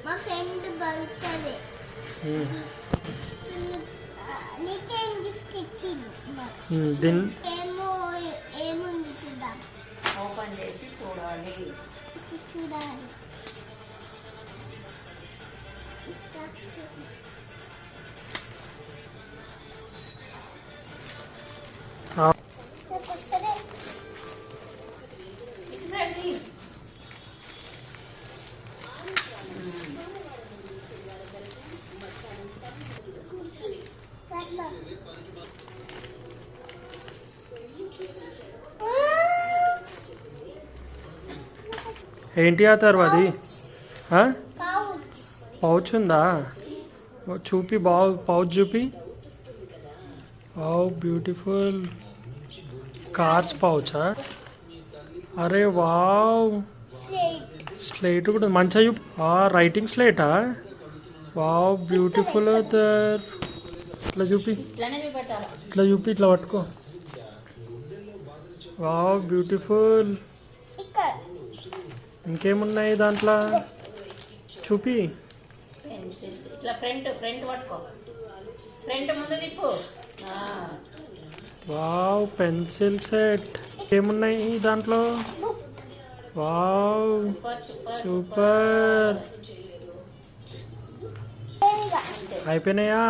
మా friend birthday నీకేం gift ఇచ్చింది ఏమో ఏముంది చూద్దాం ఓపెన్ చేసి చూడాలి ఏంటి ఆ తర్వాత పౌచ్ ఉందా చూపి బాగు పౌచ్ చూపి వావ్ బ్యూటిఫుల్ కార్స్ పౌచా అరే వావ్ స్లేట్ కూడా మంచిగా చూపి రైటింగ్ స్లేటా వావ్ బ్యూటిఫుల్ ఇట్లా చూపి ఇట్లా పట్టుకో వావ్ బ్యూటిఫుల్ ఇంకేమున్నాయి దాంట్లో చూపి ఇట్లా ఫ్రంట్ పట్టుకో ఫ్రంట్ ముందు తిప్పు వావ్ పెన్సిల్ సెట్ ఏమున్నాయి దాంట్లో వావ్ సూపర్ అయిపోయినాయా?